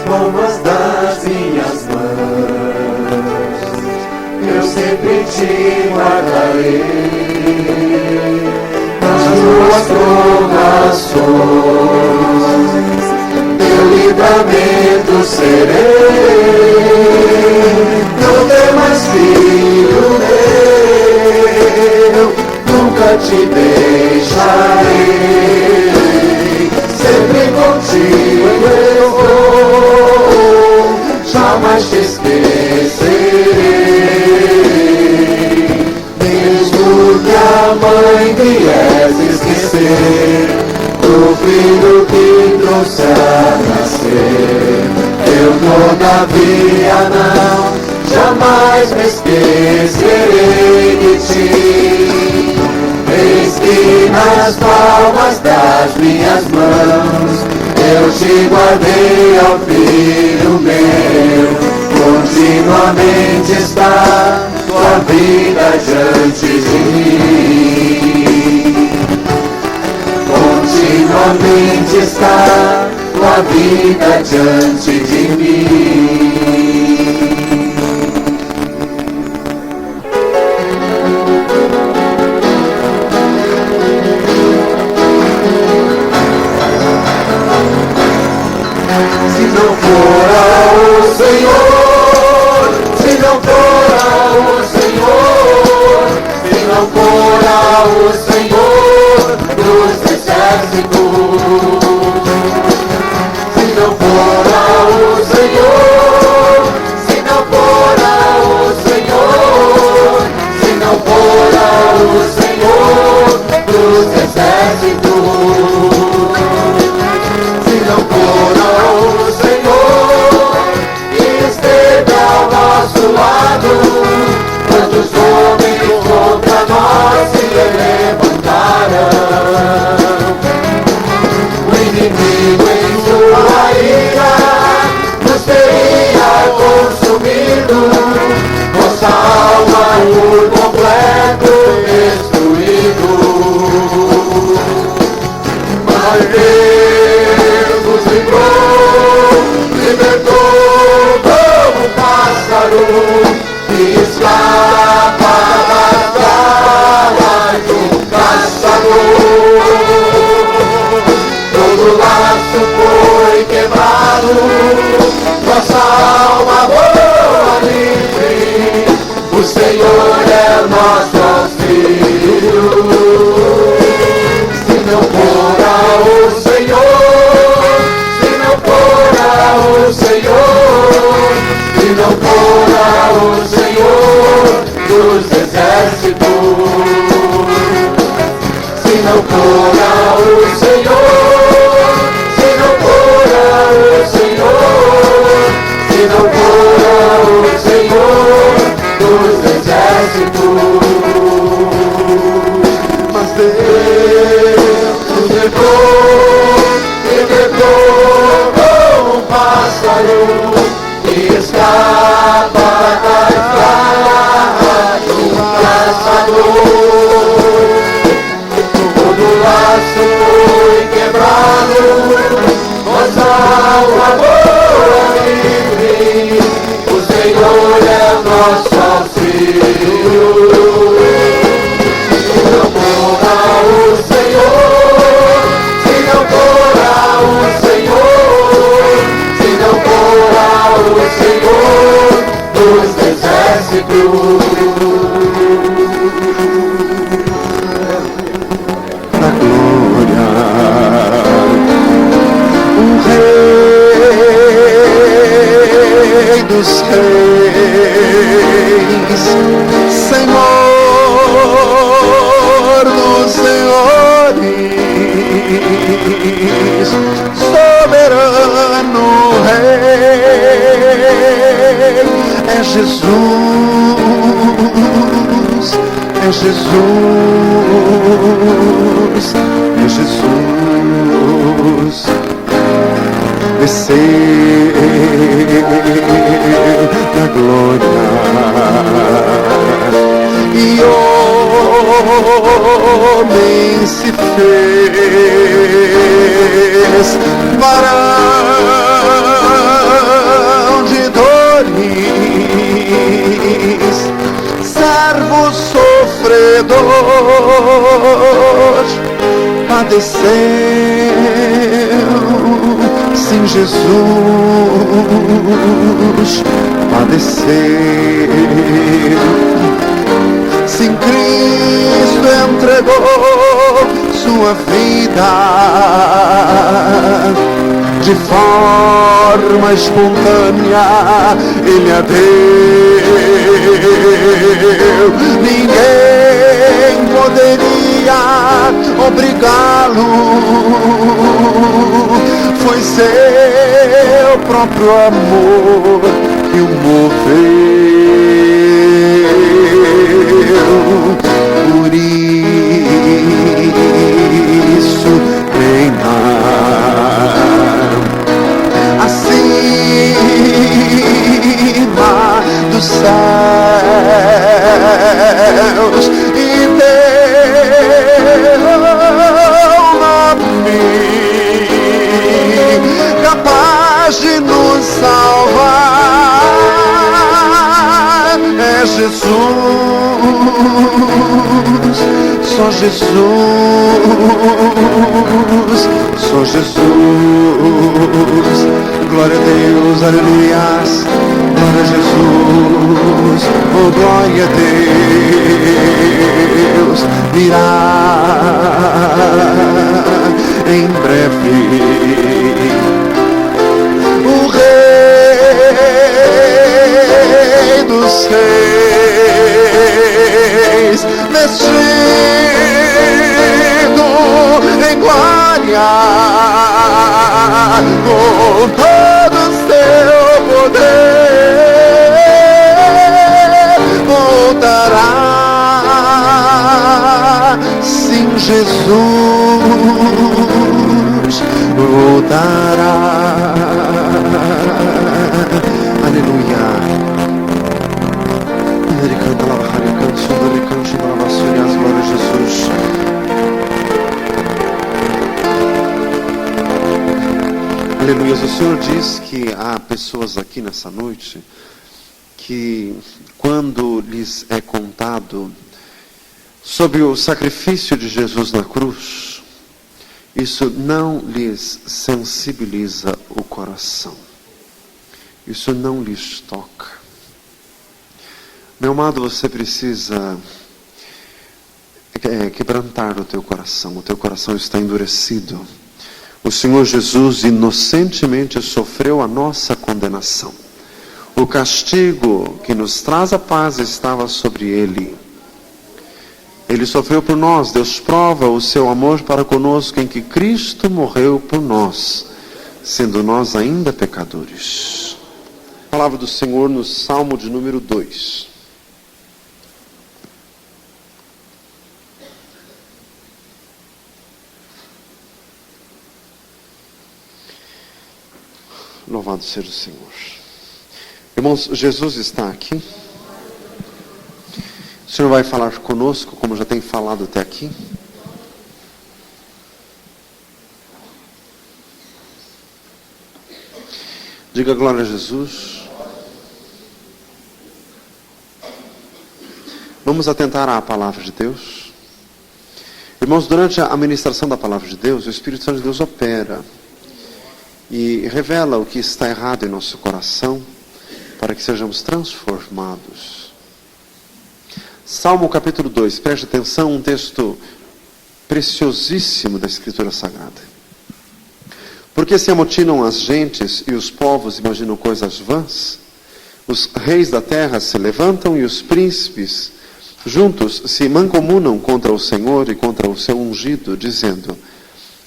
palmas das minhas mãos, eu sempre te guardarei. Nas tuas provações, teu livramento serei. Não temas, filho meu, nunca te deixarei. Sempre contigo eu vou, jamais te esquecerei. Mesmo que a mãe viesse esquecer do filho que trouxe a nascer, eu todavia não, jamais me esquecerei de ti. Eis que nas palmas das minhas mãos eu te guardei, ó filho meu. Continuamente está tua vida diante de mim. Continuamente está tua vida diante de mim. Se não for ao Senhor, se não for ao Senhor, se não for ao Senhor dos exércitos, se não for ao Senhor, se não for ao Senhor, se não for ao Senhor dos exércitos, se não for ao Senhor que esteve ao nosso lado, quantos homens contra nós se levantaram. O inimigo em sua ira nos teria consumido, nossa alma por completo destruído. Mas Deus nos libertou como um pássaro que escapa das garras do caçador. Todo laço foi quebrado, nossa alma voa livre. O Senhor é nosso auxílio. Se não for ao Senhor, se não for ao Senhor, se não for ao Senhor dos exércitos, se não for ao Senhor, se não for ao Senhor, se não for ao Senhor dos exércitos. Mas Deus nos libertou como um pássaro que escapa das garras do caçador. Todo laço foi quebrado, nossa alma voa livre. O Senhor é nosso auxílio. Se não for ao Senhor, se não for ao Senhor, se não for ao Senhor dos exércitos. Na glória, o Rei dos reis, Senhor dos senhores, soberano Rei, é Jesus, é Jesus, é Jesus. Desceu na glória e homem se fez para padeceu, sim, Jesus padeceu. Sim, Cristo entregou sua vida de forma espontânea, Ele a deu. Ninguém poderia obrigá-lo, foi seu próprio amor que o moveu. Por isso reinar acima dos céus e deu nome capaz de nos salvar. É Jesus, só Jesus, só Jesus. Glória a Deus, aleluias. Glória a Jesus, oh glória a Deus. Virá em breve o Rei dos Reis, vestido em glória, com todo o seu poder, voltará. Sim, Jesus voltará. Aleluia. Glória a Jesus. Aleluia. O Senhor diz que há pessoas aqui nessa noite que, quando lhes é contado sobre o sacrifício de Jesus na cruz, isso não lhes sensibiliza o coração. Isso não lhes toca. Meu amado, você precisa quebrantar o teu coração. O teu coração está endurecido. O Senhor Jesus inocentemente sofreu a nossa condenação. O castigo que nos traz a paz estava sobre Ele. Ele sofreu por nós. Deus prova o seu amor para conosco em que Cristo morreu por nós, sendo nós ainda pecadores. A palavra do Senhor no Salmo de número 2. Louvado seja o Senhor. Irmãos, Jesus está aqui. O Senhor vai falar conosco, como já tem falado até aqui. Diga glória a Jesus. Vamos atentar à palavra de Deus. Irmãos, durante a ministração da palavra de Deus, o Espírito Santo de Deus opera e revela o que está errado em nosso coração, para que sejamos transformados. Salmo capítulo 2, preste atenção, um texto preciosíssimo da Escritura Sagrada. Porque se amotinam as gentes e os povos imaginam coisas vãs? Os reis da terra se levantam e os príncipes juntos se mancomunam contra o Senhor e contra o seu ungido, dizendo: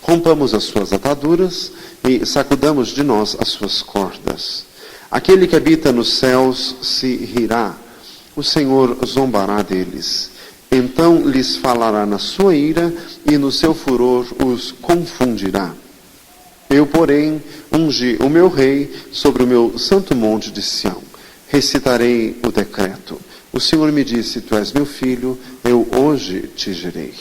rompamos as suas ataduras e sacudamos de nós as suas cordas. Aquele que habita nos céus se rirá, o Senhor zombará deles. Então lhes falará na sua ira e no seu furor os confundirá. Eu, porém, ungi o meu rei sobre o meu santo monte de Sião. Recitarei o decreto. O Senhor me disse: tu és meu filho, eu hoje te gerei.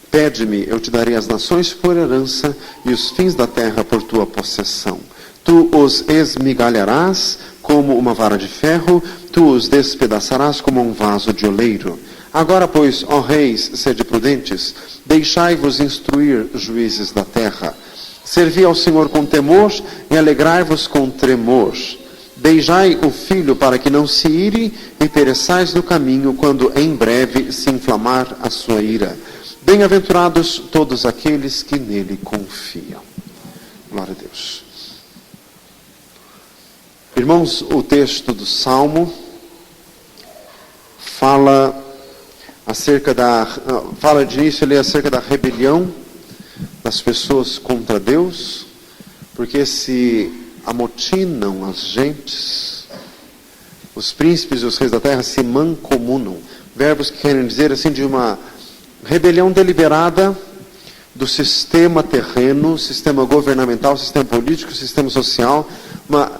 Pede-me, eu te darei as nações por herança e os fins da terra por tua possessão. Tu os esmigalharás como uma vara de ferro, tu os despedaçarás como um vaso de oleiro. Agora, pois, ó reis, sede prudentes, deixai-vos instruir, juízes da terra. Servi ao Senhor com temor e alegrai-vos com tremor. Beijai o filho para que não se ire e pereçais no caminho, quando em breve se inflamar a sua ira. Bem-aventurados todos aqueles que nele confiam. Glória a Deus. Irmãos, o texto do Salmo fala de início ali acerca da rebelião das pessoas contra Deus, porque se amotinam as gentes, os príncipes e os reis da terra se mancomunam. Verbos que querem dizer assim de uma rebelião deliberada do sistema terreno, sistema governamental, sistema político, sistema social, uma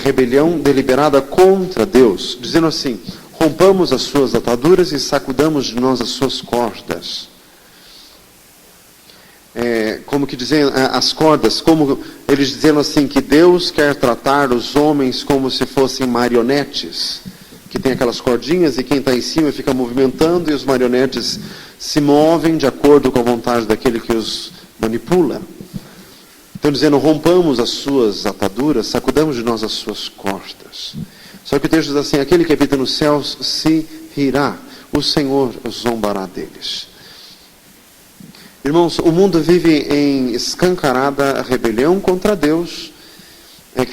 rebelião deliberada contra Deus, dizendo assim: rompamos as suas ataduras e sacudamos de nós as suas cordas. Como que dizem as cordas, como eles dizendo assim, que Deus quer tratar os homens como se fossem marionetes, que tem aquelas cordinhas e quem está em cima fica movimentando e os marionetes se movem de acordo com a vontade daquele que os manipula. Então dizendo, rompamos as suas ataduras, sacudamos de nós as suas cordas. Só que o texto diz assim: aquele que habita nos céus se rirá, o Senhor zombará deles. Irmãos, o mundo vive em escancarada rebelião contra Deus,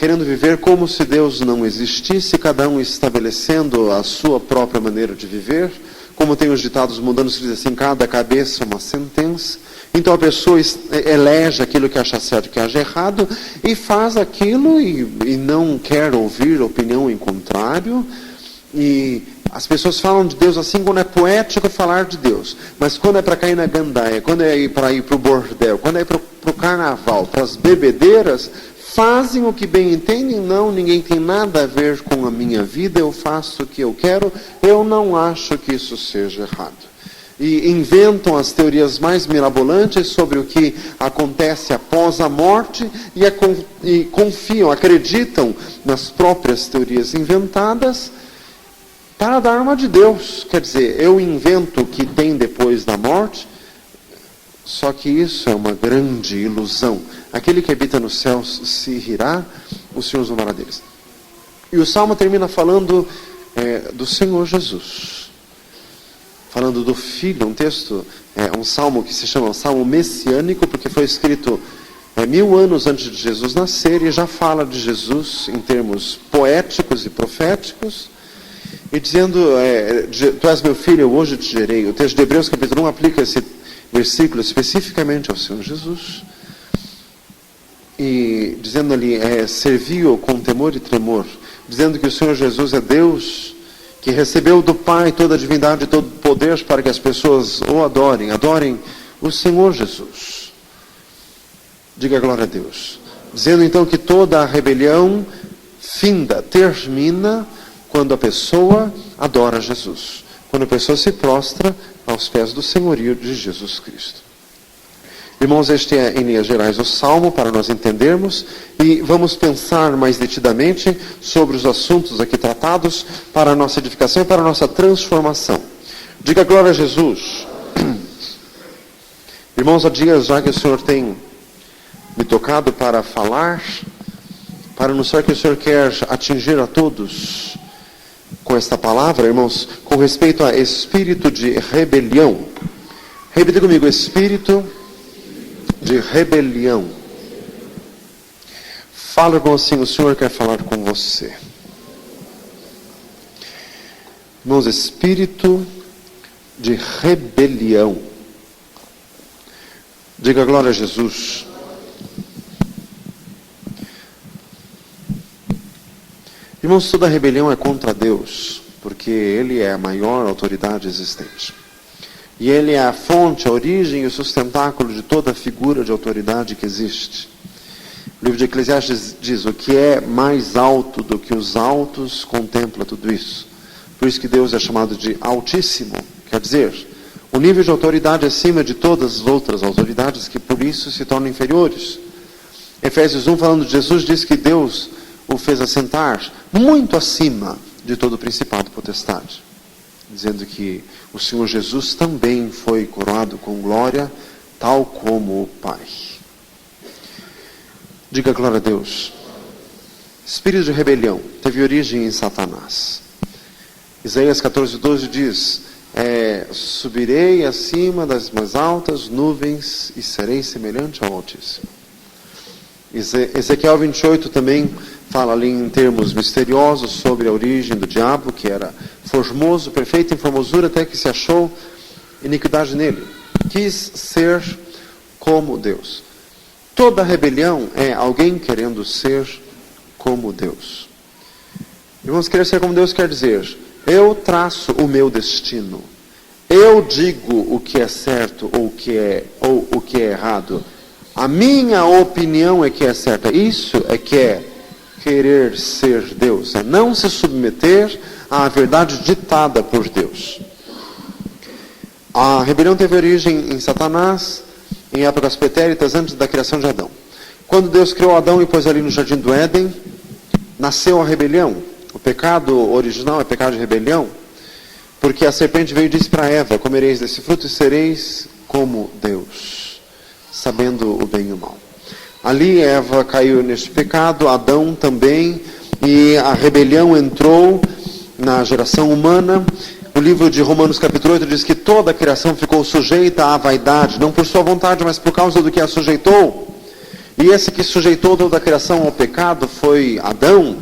querendo viver como se Deus não existisse, cada um estabelecendo a sua própria maneira de viver. Como tem os ditados mundanos que dizem assim, cada cabeça uma sentença. Então a pessoa elege aquilo que acha certo e que acha errado, e faz aquilo e não quer ouvir opinião em contrário. E as pessoas falam de Deus assim quando é poético falar de Deus. Mas quando é para cair na gandaia, quando é para ir para o bordel, quando é para o carnaval, para as bebedeiras, fazem o que bem entendem. Não, ninguém tem nada a ver com a minha vida, eu faço o que eu quero, eu não acho que isso seja errado. E inventam as teorias mais mirabolantes sobre o que acontece após a morte e confiam, acreditam nas próprias teorias inventadas para dar uma de Deus. Quer dizer, eu invento o que tem depois da morte, só que isso é uma grande ilusão. Aquele que habita nos céus se rirá, o Senhor zombará deles. E o Salmo termina falando do Senhor Jesus. Falando do Filho, um salmo que se chama Salmo Messiânico, porque foi escrito 1000 anos antes de Jesus nascer, e já fala de Jesus em termos poéticos e proféticos, e dizendo, tu és meu filho, eu hoje te gerei. O texto de Hebreus capítulo 1 aplica esse versículo especificamente ao Senhor Jesus, e dizendo ali, servi-o com temor e tremor, dizendo que o Senhor Jesus é Deus, que recebeu do Pai toda a divindade e todo o poder para que as pessoas o adorem o Senhor Jesus. Diga glória a Deus. Dizendo então que toda a rebelião termina quando a pessoa adora Jesus, quando a pessoa se prostra aos pés do senhorio de Jesus Cristo. Irmãos, este é, em linhas gerais, o Salmo, para nós entendermos, e vamos pensar mais detidamente sobre os assuntos aqui tratados para a nossa edificação e para a nossa transformação. Diga glória a Jesus. Irmãos, há dias já que o Senhor tem me tocado para falar, para anunciar que o Senhor quer atingir a todos com esta palavra, irmãos, com respeito a espírito de rebelião. Repita comigo, espírito de rebelião. Fala, irmão, assim, o Senhor quer falar com você. Irmãos, espírito de rebelião. Diga glória a Jesus. Irmãos, toda rebelião é contra Deus, porque Ele é a maior autoridade existente. E Ele é a fonte, a origem e o sustentáculo de toda a figura de autoridade que existe. O livro de Eclesiastes diz, o que é mais alto do que os altos contempla tudo isso. Por isso que Deus é chamado de Altíssimo, quer dizer, o nível de autoridade acima de todas as outras autoridades que por isso se tornam inferiores. Efésios 1, falando de Jesus, diz que Deus o fez assentar muito acima de todo o principado e potestade. dizendo que o Senhor Jesus também foi coroado com glória, tal como o Pai. Diga glória a Deus. Espírito de rebelião teve origem em Satanás. Isaías 14:12 diz: subirei acima das mais altas nuvens e serei semelhante ao Altíssimo. Ezequiel 28 também fala ali em termos misteriosos sobre a origem do diabo, que era formoso, perfeito em formosura, até que se achou iniquidade nele. Quis ser como Deus. Toda rebelião é alguém querendo ser como Deus. Irmãos, querer ser como Deus quer dizer: eu traço o meu destino. Eu digo o que é certo ou o que é errado. A minha opinião é que é certa. Isso é que é querer ser Deus. É não se submeter à verdade ditada por Deus. A rebelião teve origem em Satanás, em épocas pretéritas, antes da criação de Adão. Quando Deus criou Adão e pôs ali no jardim do Éden, nasceu a rebelião. O pecado original é pecado de rebelião, porque a serpente veio e disse para Eva: comereis desse fruto e sereis como Deus, sabendo o bem e o mal. Ali Eva caiu neste pecado, Adão também, e a rebelião entrou na geração humana. O livro de Romanos capítulo 8 diz que toda a criação ficou sujeita à vaidade, não por sua vontade, mas por causa do que a sujeitou. E esse que sujeitou toda a criação ao pecado foi Adão,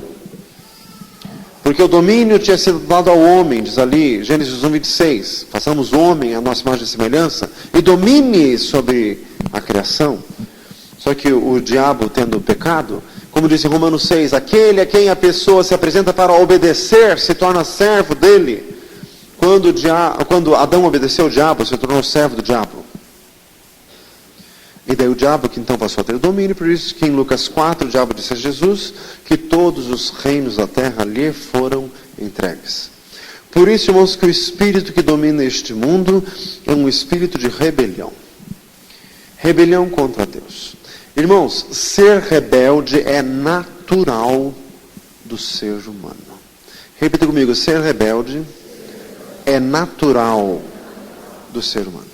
porque o domínio tinha sido dado ao homem, diz ali, Gênesis 1:26, façamos o homem à nossa imagem e semelhança, e domine sobre a criação. Só que o diabo, tendo o pecado, como diz em Romanos 6, aquele a quem a pessoa se apresenta para obedecer, se torna servo dele. Quando Adão obedeceu o diabo, se tornou servo do diabo. E daí o diabo que então passou a ter domínio, por isso que em Lucas 4 o diabo disse a Jesus que todos os reinos da terra lhe foram entregues. Por isso, irmãos, que o espírito que domina este mundo é um espírito de rebelião. Rebelião contra Deus. Irmãos, ser rebelde é natural do ser humano. Repita comigo: ser rebelde é natural do ser humano.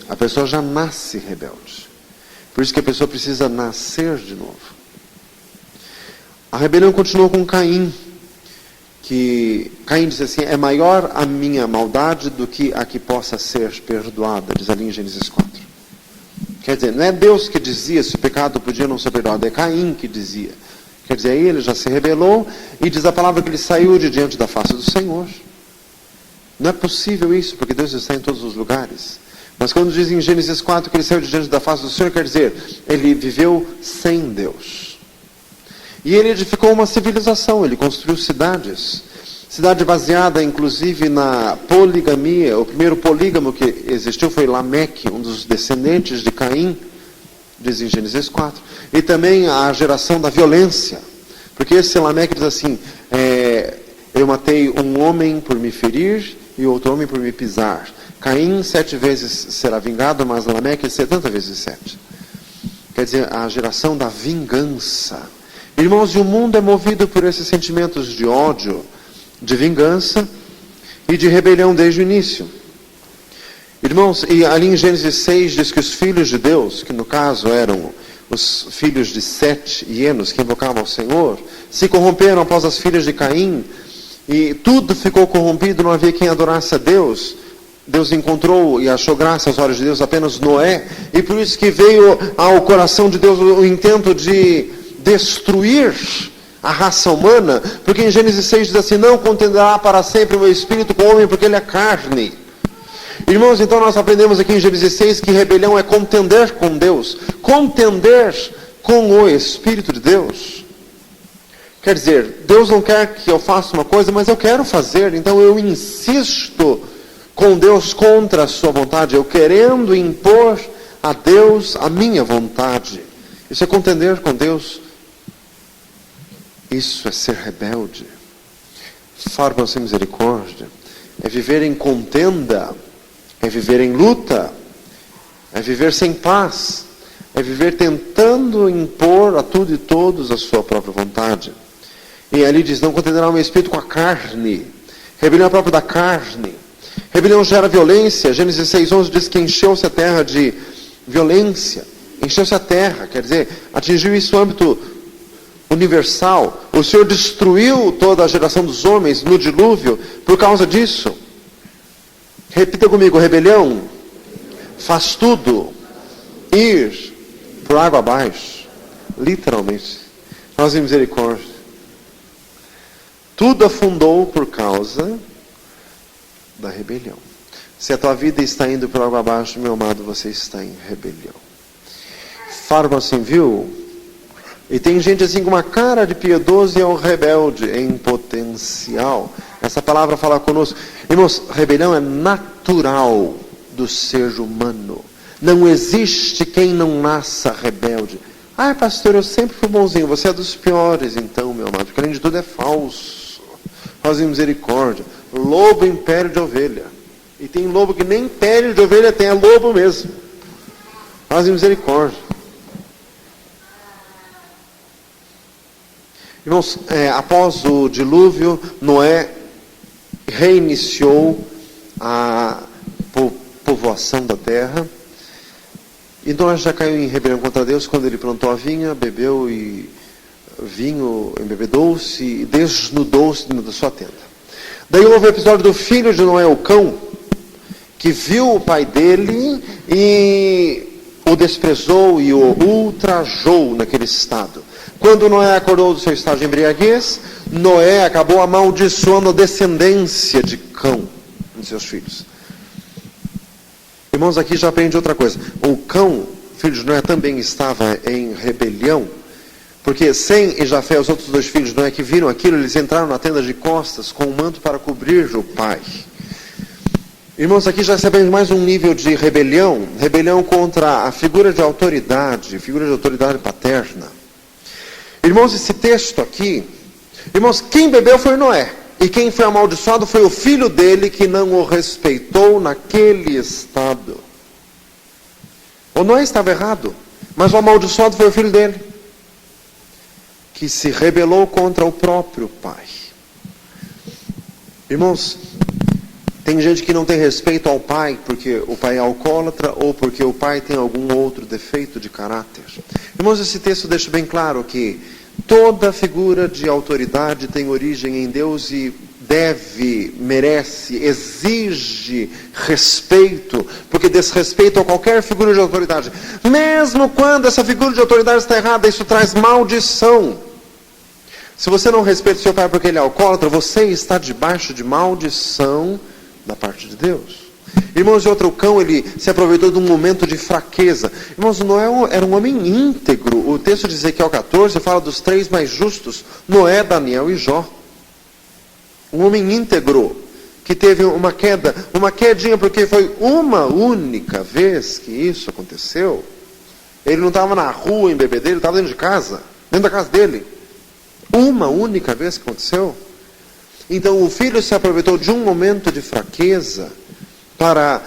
A pessoa já nasce rebelde. Por isso que a pessoa precisa nascer de novo. A rebelião continuou com Caim. Que Caim disse assim: é maior a minha maldade do que a que possa ser perdoada. Diz ali em Gênesis 4. Quer dizer, não é Deus que dizia se o pecado podia não ser perdoado. É Caim que dizia. Quer dizer, aí ele já se rebelou. E diz a palavra que ele saiu de diante da face do Senhor. Não é possível isso, porque Deus está em todos os lugares. Mas quando diz em Gênesis 4 que ele saiu de diante da face do Senhor, quer dizer, ele viveu sem Deus. E ele edificou uma civilização, ele construiu cidades. Cidade baseada, inclusive, na poligamia. O primeiro polígamo que existiu foi Lameque, um dos descendentes de Caim, diz em Gênesis 4. E também a geração da violência. Porque esse Lameque diz assim, eu matei um homem por me ferir e outro homem por me pisar. Caim 7 vezes será vingado, mas Lameque 70 vezes 7. Quer dizer, a geração da vingança. Irmãos, e o mundo é movido por esses sentimentos de ódio, de vingança e de rebelião desde o início. Irmãos, e ali em Gênesis 6 diz que os filhos de Deus, que no caso eram os filhos de Sete e Enos, que invocavam ao Senhor, se corromperam após as filhas de Caim, e tudo ficou corrompido, não havia quem adorasse a Deus. Deus encontrou e achou graça aos olhos de Deus apenas Noé, e por isso que veio ao coração de Deus o intento de destruir a raça humana, porque em Gênesis 6 diz assim, não contenderá para sempre o meu espírito com o homem, porque ele é carne. Irmãos, então nós aprendemos aqui em Gênesis 6 que rebelião é contender com Deus, contender com o Espírito de Deus. Quer dizer, Deus não quer que eu faça uma coisa, mas eu quero fazer, então eu insisto com Deus contra a sua vontade, eu querendo impor a Deus a minha vontade. Isso é contender com Deus. Isso é ser rebelde. Forma sem misericórdia. É viver em contenda. É viver em luta. É viver sem paz. É viver tentando impor a tudo e todos a sua própria vontade. E ali diz, não contenderá o meu espírito com a carne. Rebelião é própria da carne. Rebelião gera violência. Gênesis 6:11 diz que encheu-se a terra de violência. Encheu-se a terra, quer dizer, atingiu isso no âmbito universal. O Senhor destruiu toda a geração dos homens no dilúvio por causa disso. Repita comigo: rebelião faz tudo ir por água abaixo. Literalmente. Nós em misericórdia. Tudo afundou por causa da rebelião. Se a tua vida está indo por água abaixo, meu amado, você está em rebelião. Fala assim, viu? E tem gente assim com uma cara de piedoso e é um rebelde em potencial. Essa palavra fala conosco. Irmãos, rebelião é natural do ser humano. Não existe quem não nasça rebelde. Ah, pastor, eu sempre fui bonzinho. Você é dos piores, então, meu amado. Porque além de tudo é falso. Fazem misericórdia. Lobo em pele de ovelha. E tem lobo que nem pele de ovelha tem, é lobo mesmo. Fazem misericórdia. Irmãos, após o dilúvio, Noé reiniciou a povoação da terra. E Noé já caiu em rebelião contra Deus quando ele plantou a vinha, bebeu e vinho, embebedou-se e desnudou-se da sua tenda. Daí houve o episódio do filho de Noé, o cão, que viu o pai dele e o desprezou e o ultrajou naquele estado. Quando Noé acordou do seu estado de embriaguez, Noé acabou amaldiçoando a descendência de cão de seus filhos. Irmãos, aqui já aprende outra coisa. O cão, filho de Noé, também estava em rebelião, porque Sem e Jafé, os outros dois filhos de Noé que viram aquilo, eles entraram na tenda de costas com um manto para cobrir o pai. Irmãos, aqui já sabemos mais um nível de rebelião, rebelião contra a figura de autoridade paterna. Irmãos, esse texto aqui, irmãos, quem bebeu foi Noé, e quem foi amaldiçoado foi o filho dele que não o respeitou naquele estado. O Noé estava errado, mas o amaldiçoado foi o filho dele, que se rebelou contra o próprio pai. Irmãos, tem gente que não tem respeito ao pai porque o pai é alcoólatra ou porque o pai tem algum outro defeito de caráter. Irmãos, esse texto deixa bem claro que toda figura de autoridade tem origem em Deus e merece, exige respeito, porque desrespeito a qualquer figura de autoridade. Mesmo quando essa figura de autoridade está errada, isso traz maldição. Se você não respeita seu pai porque ele é alcoólatra, você está debaixo de maldição da parte de Deus. Irmãos, e outro cão, ele se aproveitou de um momento de fraqueza. Irmãos, Noé era um homem íntegro. O texto de Ezequiel 14 fala dos 3 mais justos: Noé, Daniel e Jó. Um homem íntegro, que teve uma quedinha, porque foi uma única vez que isso aconteceu. Ele não estava na rua em bebedeiro, ele estava dentro de casa, dentro da casa dele. Uma única vez que aconteceu. Então o filho se aproveitou de um momento de fraqueza para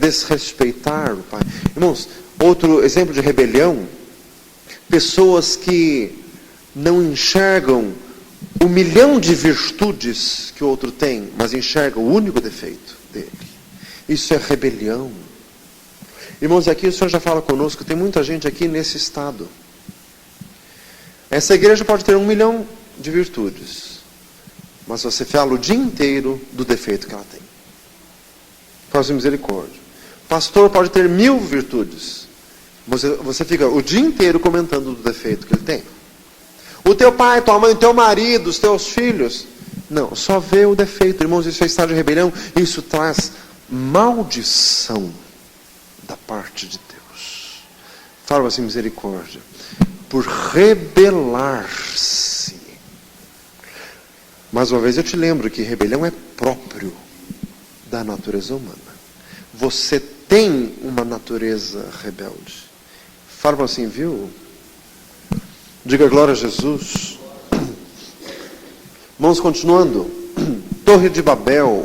desrespeitar o pai. Irmãos, outro exemplo de rebelião: pessoas que não enxergam o milhão de virtudes que o outro tem, mas enxergam o único defeito dele. Isso é rebelião. Irmãos, aqui o Senhor já fala conosco, tem muita gente aqui nesse estado. Essa igreja pode ter 1 milhão de virtudes, mas você fala o dia inteiro do defeito que ela tem. Faça misericórdia. Pastor pode ter 1000 virtudes, você fica o dia inteiro comentando do defeito que ele tem. O teu pai, tua mãe, o teu marido, os teus filhos, não, só vê o defeito. Irmãos, isso é estado de rebelião. Isso traz maldição da parte de Deus. Fala assim, misericórdia. Por rebelar-se. Mais uma vez eu te lembro que rebelião é próprio da natureza humana. Você tem uma natureza rebelde. Fala assim, viu? Diga glória a Jesus. Vamos continuando. Torre de Babel.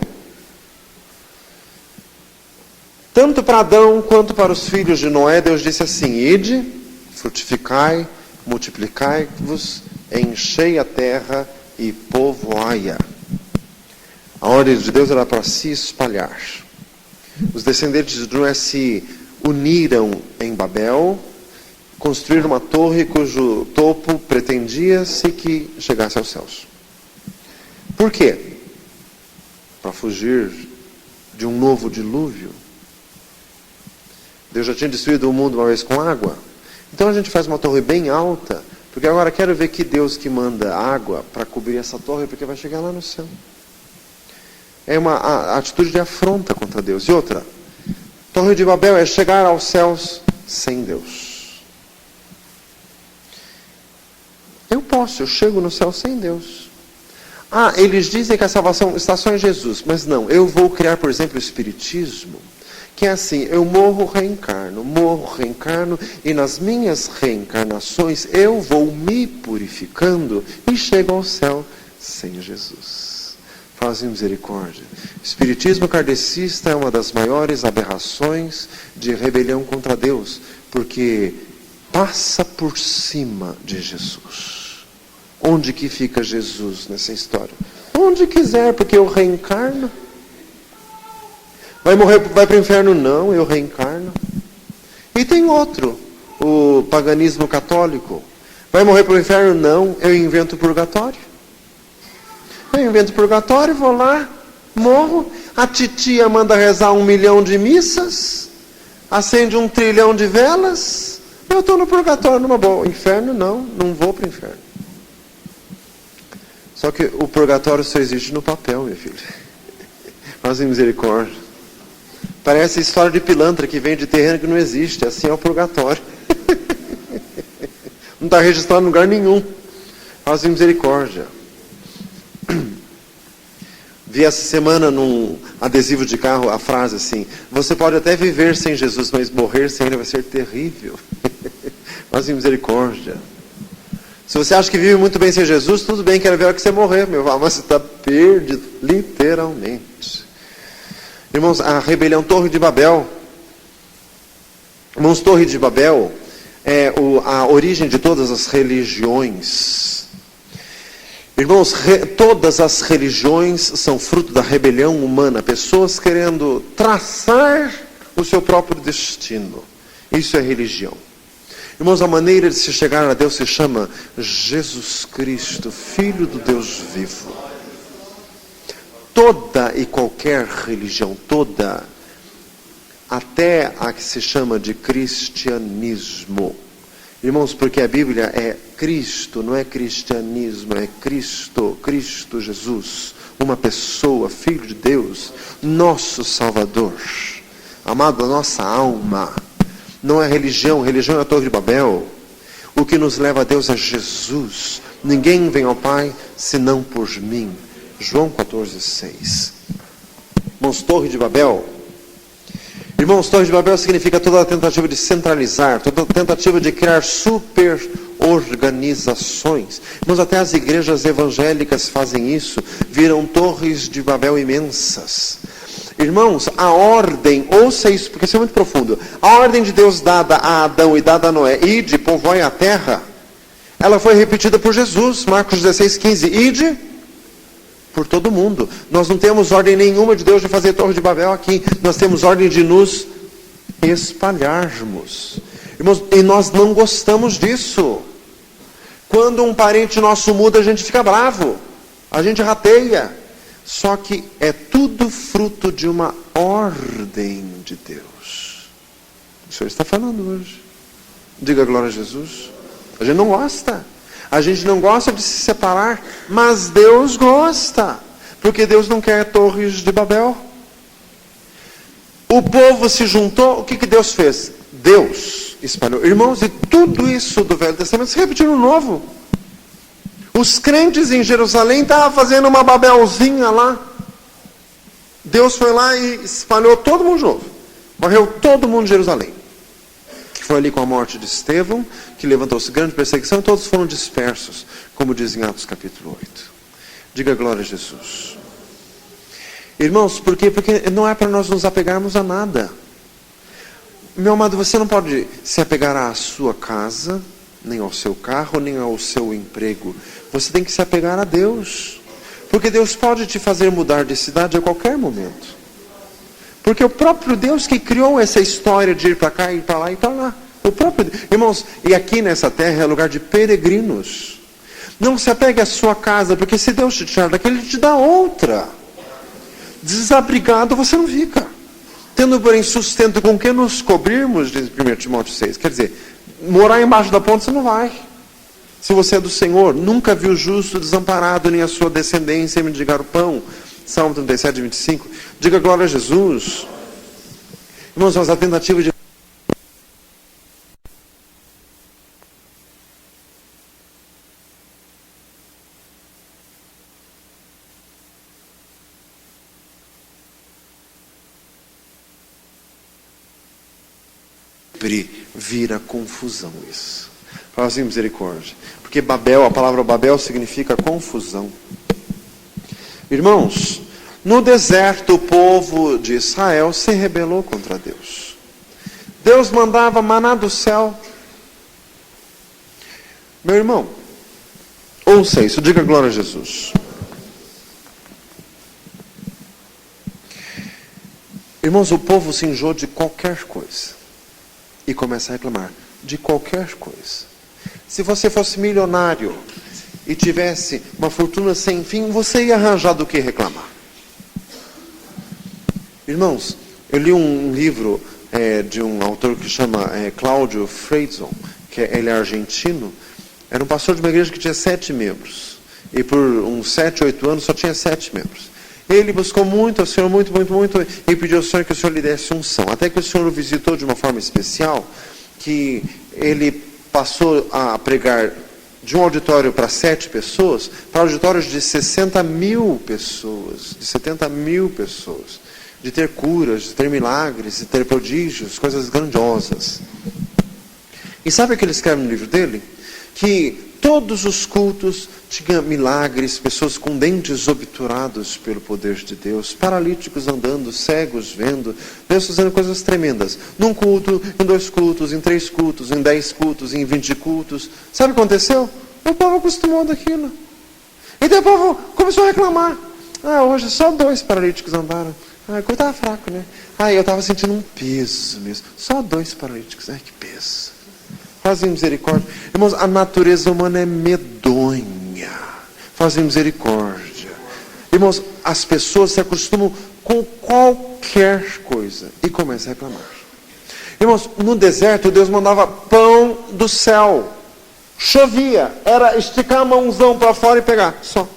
Tanto para Adão quanto para os filhos de Noé, Deus disse assim: ide, frutificai, multiplicai-vos, enchei a terra e povoai-a. A ordem de Deus era para se espalhar. Os descendentes de Noé se uniram em Babel, construíram uma torre cujo topo pretendia-se que chegasse aos céus. Por quê? Para fugir de um novo dilúvio. Deus já tinha destruído o mundo uma vez com água. Então a gente faz uma torre bem alta, porque agora quero ver que Deus que manda água para cobrir essa torre, porque vai chegar lá no céu. É uma atitude de afronta contra Deus. E outra, Torre de Babel é chegar aos céus sem Deus. Eu chego no céu sem Deus. Eles dizem que a salvação está só em Jesus, mas não, eu vou criar, por exemplo, o Espiritismo, que é assim, eu morro, reencarno, e nas minhas reencarnações eu vou me purificando e chego ao céu sem Jesus. Fazem misericórdia. O espiritismo kardecista é uma das maiores aberrações de rebelião contra Deus, porque passa por cima de Jesus. Onde que fica Jesus nessa história? Onde quiser, porque eu reencarno. Vai morrer, vai para o inferno? Não, eu reencarno. E tem outro, o paganismo católico. Vai morrer para o inferno? Não, eu invento o purgatório. Eu invento purgatório, vou lá, morro, a titia manda rezar 1 milhão de missas, acende 1 trilhão de velas, eu estou no purgatório numa boa. Inferno não vou para o inferno. Só que o purgatório só existe no papel, meu filho. Fazem misericórdia. Parece história de pilantra que vem de terreno que não existe, assim é o purgatório. Não está registrado em lugar nenhum. Fazem misericórdia. Vi essa semana num adesivo de carro a frase assim: você pode até viver sem Jesus, mas morrer sem Ele vai ser terrível. Fazem misericórdia. Se você acha que vive muito bem sem Jesus, tudo bem, quero ver a hora que você morrer, meu irmão, mas você está perdido, literalmente. Irmãos, a rebelião Torre de Babel. Irmãos, Torre de Babel é a origem de todas as religiões. Irmãos, todas as religiões são fruto da rebelião humana. Pessoas querendo traçar o seu próprio destino. Isso é religião. Irmãos, a maneira de se chegar a Deus se chama Jesus Cristo, Filho do Deus vivo. Toda e qualquer religião, toda, até a que se chama de cristianismo. Irmãos, porque a Bíblia é Cristo, não é cristianismo, é Cristo, Cristo Jesus, uma pessoa, Filho de Deus, nosso Salvador, amado da nossa alma. Não é religião, religião é a Torre de Babel. O que nos leva a Deus é Jesus. Ninguém vem ao Pai senão por mim. João 14,6. Irmãos, Torre de Babel. Irmãos, Torre de Babel significa toda a tentativa de centralizar, toda a tentativa de criar super organizações. Irmãos, até as igrejas evangélicas fazem isso, viram torres de Babel imensas. Irmãos, a ordem, ouça isso, porque isso é muito profundo. A ordem de Deus dada a Adão e dada a Noé, ide, povoai a terra, ela foi repetida por Jesus, Marcos 16:15, ide por todo mundo. Nós não temos ordem nenhuma de Deus de fazer Torre de Babel aqui. Nós temos ordem de nos espalharmos. Irmãos, e nós não gostamos disso. Quando um parente nosso muda, a gente fica bravo. A gente rateia. Só que é tudo fruto de uma ordem de Deus. O Senhor está falando hoje. Diga glória a Jesus. A gente não gosta. A gente não gosta de se separar, mas Deus gosta. Porque Deus não quer torres de Babel. O povo se juntou, o que Deus fez? Deus espalhou. Irmãos, e tudo isso do Velho Testamento se repetiu no Novo. Os crentes em Jerusalém estavam fazendo uma Babelzinha lá. Deus foi lá e espalhou todo mundo de novo. Morreu todo mundo em Jerusalém. Que foi ali com a morte de Estevão, que levantou-se grande perseguição, e todos foram dispersos, como diz em Atos capítulo 8. Diga glória a Jesus. Irmãos, por quê? Porque não é para nós nos apegarmos a nada. Meu amado, você não pode se apegar à sua casa, nem ao seu carro, nem ao seu emprego. Você tem que se apegar a Deus. Porque Deus pode te fazer mudar de cidade a qualquer momento. Porque o próprio Deus que criou essa história de ir para cá, ir para lá e para lá. O próprio Deus. Irmãos, e aqui nessa terra é lugar de peregrinos. Não se apegue à sua casa, porque se Deus te tirar daqui, Ele te dá outra. Desabrigado você não fica. Tendo, porém, sustento com que nos cobrirmos, diz 1 Timóteo 6. Quer dizer, morar embaixo da ponte você não vai. Se você é do Senhor, nunca viu o justo desamparado, nem a sua descendência mendigar o pão. Salmo 37, 25. Diga glória a Jesus. Irmãos, mas a tentativa de vira confusão isso. Fala assim, misericórdia. Porque Babel, a palavra Babel significa confusão. Irmãos, no deserto o povo de Israel se rebelou contra Deus. Deus mandava maná do céu. Meu irmão, ouça isso, diga glória a Jesus. Irmãos, o povo se enjoou de qualquer coisa. E começa a reclamar de qualquer coisa. Se você fosse milionário e tivesse uma fortuna sem fim, você ia arranjar do que reclamar. Irmãos, eu li um livro de um autor que chama Cláudio Freidson, que ele é argentino. Era um pastor de uma igreja que tinha 7 membros. E por uns 7, 8 anos só tinha 7 membros. Ele buscou muito ao Senhor, muito, e pediu ao Senhor que o Senhor lhe desse unção. Até que o Senhor o visitou de uma forma especial, que ele passou a pregar de um auditório para 7 pessoas, para auditórios de 60 mil pessoas, de 70 mil pessoas, de ter curas, de ter milagres, de ter prodígios, coisas grandiosas. E sabe o que ele escreve no livro dele? Que todos os cultos tinham milagres, pessoas com dentes obturados pelo poder de Deus, paralíticos andando, cegos vendo, Deus fazendo coisas tremendas. Num culto, em 2 cultos, em 3 cultos, em 10 cultos, em 20 cultos. Sabe o que aconteceu? O povo acostumou daquilo. E daí o povo começou a reclamar. Hoje só 2 paralíticos andaram. Eu estava fraco, né? Eu estava sentindo um peso mesmo. Só 2 paralíticos. Que peso. Fazem misericórdia. Irmãos, a natureza humana é medonha. Fazem misericórdia. Irmãos, as pessoas se acostumam com qualquer coisa e começam a reclamar. Irmãos, no deserto Deus mandava pão do céu. Chovia. Era esticar a mãozão para fora e pegar. Só.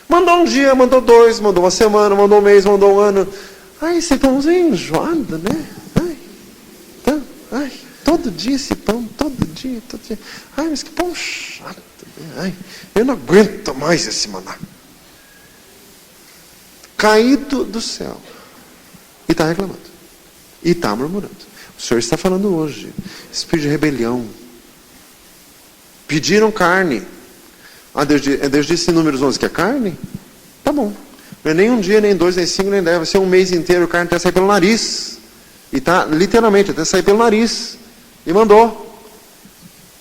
Mandou um dia, mandou 2, mandou uma semana, mandou um mês, mandou um ano. Esse pãozinho enjoado, né? Todo dia esse pão, todo dia. Mas que pão chato. Né? Eu não aguento mais esse maná. Caído do céu. E está reclamando. E está murmurando. O Senhor está falando hoje. Espírito de rebelião. Pediram carne. Deus disse em Números 11 que é carne? Tá bom. Não é nem um dia, nem 2, nem 5, nem 10. Vai ser um mês inteiro, carne até sair pelo nariz. E tá literalmente até sair pelo nariz. E mandou.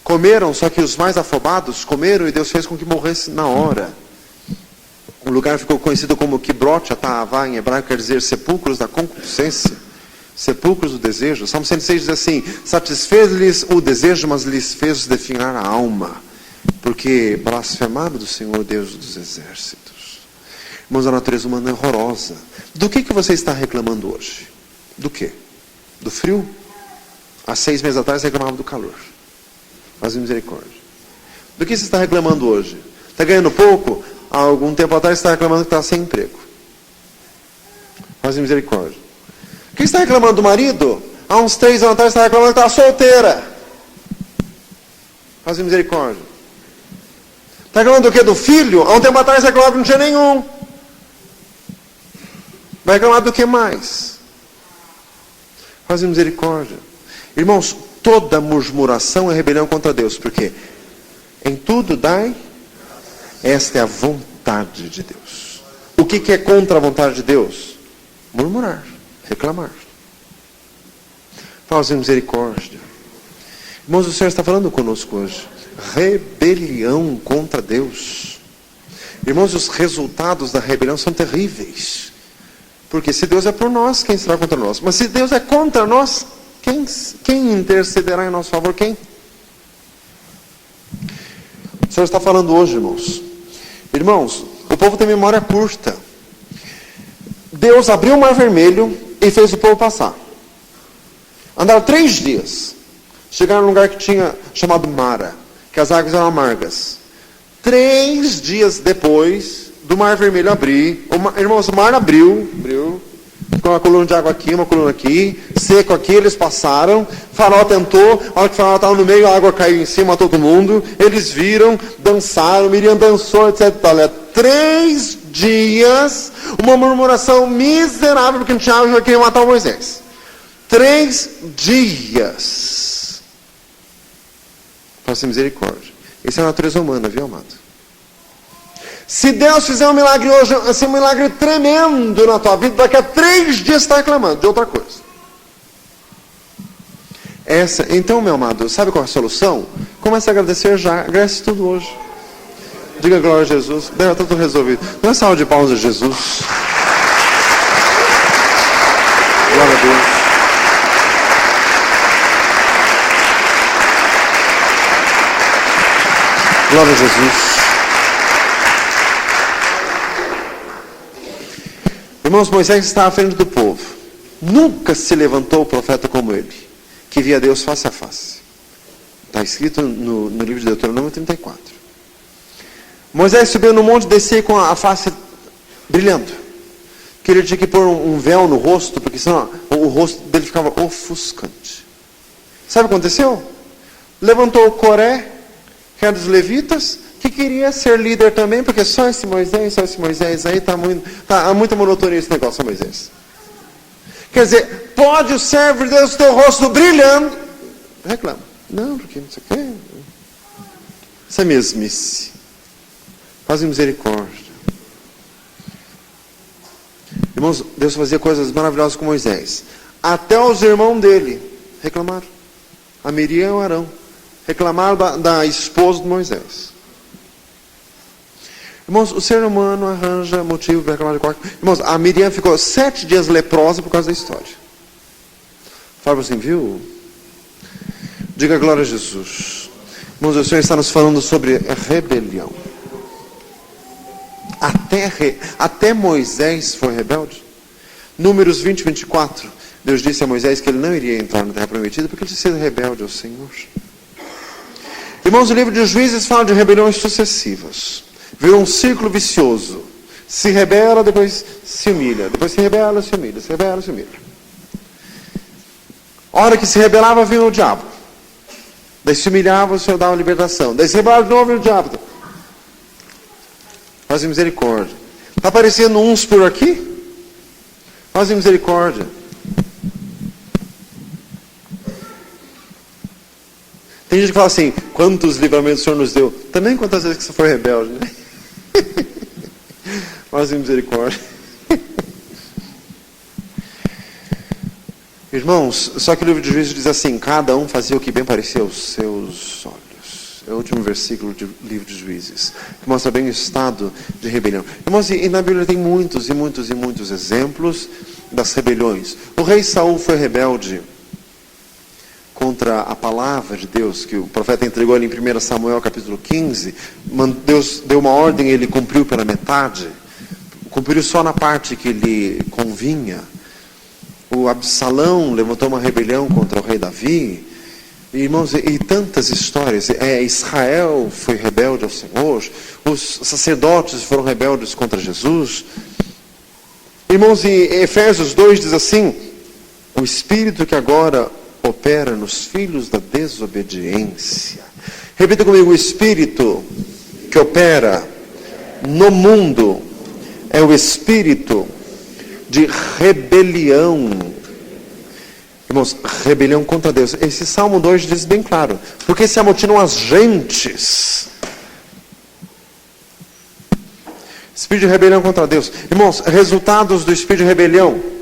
Comeram, só que os mais afobados comeram e Deus fez com que morresse na hora. O lugar ficou conhecido como Kibrot Atavá, em hebraico quer dizer sepulcros da concupiscência. Sepulcros do desejo. Salmo 106 diz assim: satisfez-lhes o desejo, mas lhes fez definhar a alma. Porque blasfemaram do Senhor Deus dos exércitos. Irmãos, a natureza humana é horrorosa. Do que você está reclamando hoje? Do quê? Do frio? Há 6 meses atrás você reclamava do calor. Faz misericórdia. Do que você está reclamando hoje? Está ganhando pouco? Há algum tempo atrás você está reclamando que está sem emprego. Faz misericórdia. O que você está reclamando do marido? Há uns 3 anos atrás você está reclamando que está solteira. Faz misericórdia. Está reclamando do quê? Do filho? Há um tempo atrás você reclamava que não tinha nenhum. Vai reclamar do que mais? Faz misericórdia. Irmãos, toda murmuração é rebelião contra Deus. Por quê? Em tudo dai. Esta é a vontade de Deus. O que é contra a vontade de Deus? Murmurar, reclamar. Faz misericórdia. Irmãos, o Senhor está falando conosco hoje. Rebelião contra Deus. Irmãos, os resultados da rebelião são terríveis. Porque se Deus é por nós, quem será contra nós? Mas se Deus é contra nós, quem intercederá em nosso favor? Quem? O Senhor está falando hoje, irmãos. Irmãos, o povo tem memória curta. Deus abriu o mar vermelho e fez o povo passar. Andaram 3 dias. Chegaram num lugar que tinha chamado Mara, que as águas eram amargas. 3 dias depois do mar vermelho abrir, irmãos, o mar abriu, ficou uma coluna de água aqui, uma coluna aqui, seco aqui, eles passaram, Faraó tentou, a hora que o Faraó estava no meio, a água caiu em cima, todo mundo, eles viram, dançaram, Miriam dançou, etc. 3 dias, uma murmuração miserável, porque não tinha água, já queria matar o Moisés. 3 dias. Faça misericórdia. Isso é a natureza humana, viu, amado? Se Deus fizer um milagre hoje, assim, um milagre tremendo na tua vida, daqui a 3 dias você está reclamando de outra coisa. Então, meu amado, sabe qual é a solução? Comece a agradecer já. Agradece tudo hoje. Diga glória a Jesus. Está tudo resolvido. Dá uma salva de palmas a Jesus. Glória a Deus. Glória a Jesus. Irmãos, Moisés está à frente do povo. Nunca se levantou profeta como ele, que via Deus face a face. Está escrito no livro de Deuteronômio 34. Moisés subiu no monte e descia com a face brilhando. Que ele tinha que pôr um véu no rosto, porque senão o rosto dele ficava ofuscante. Sabe o que aconteceu? Levantou o Coré, que era dos levitas, que queria ser líder também, porque só esse Moisés, aí há muita monotonia esse negócio, Moisés. Quer dizer, pode o servo de Deus ter o rosto brilhando? Reclama. Não, porque não sei o quê. Isso é mesmice. Faz misericórdia. Irmãos, Deus fazia coisas maravilhosas com Moisés. Até os irmãos dele reclamaram. A Miriam e o Arão reclamaram da esposa de Moisés. Irmãos, o ser humano arranja motivo para reclamar de qualquer coisa. Irmãos, a Miriam ficou 7 dias leprosa por causa da história. Fala assim, viu? Diga glória a Jesus. Irmãos, o Senhor está nos falando sobre rebelião. Até Moisés foi rebelde. Números 20 e 24. Deus disse a Moisés que ele não iria entrar na terra prometida porque ele tinha sido rebelde ao Senhor. Irmãos, o livro de Juízes fala de rebeliões sucessivas. Virou um círculo vicioso. Se rebela, depois se humilha. Depois se rebela, se humilha. Se rebela, se humilha. A hora que se rebelava, vinha o diabo. Daí se humilhava, o Senhor dava libertação. Daí se rebelava de novo, vinha o diabo. Faz misericórdia. Está aparecendo uns por aqui? Faz misericórdia. Tem gente que fala assim, quantos livramentos o Senhor nos deu? Também quantas vezes que você foi rebelde, né? Faz misericórdia. Irmãos, só que o livro de Juízes diz assim, cada um fazia o que bem parecia aos seus olhos. É o último versículo do livro de Juízes, que mostra bem o estado de rebelião. Irmãos, e na Bíblia tem muitos exemplos das rebeliões. O rei Saul foi rebelde contra a palavra de Deus, que o profeta entregou ali em 1 Samuel capítulo 15, Deus deu uma ordem, ele cumpriu pela metade, cumpriu só na parte que lhe convinha. O Absalão levantou uma rebelião contra o rei Davi, irmãos, e tantas histórias. Israel foi rebelde ao Senhor, os sacerdotes foram rebeldes contra Jesus. Irmãos, em Efésios 2 diz assim, o Espírito que agora opera nos filhos da desobediência. Repita comigo, o Espírito que opera no mundo é o Espírito de rebelião. Irmãos, rebelião contra Deus. Esse Salmo 2 diz bem claro, porque se amotinam as gentes. Espírito de rebelião contra Deus. Irmãos, resultados do espírito de rebelião.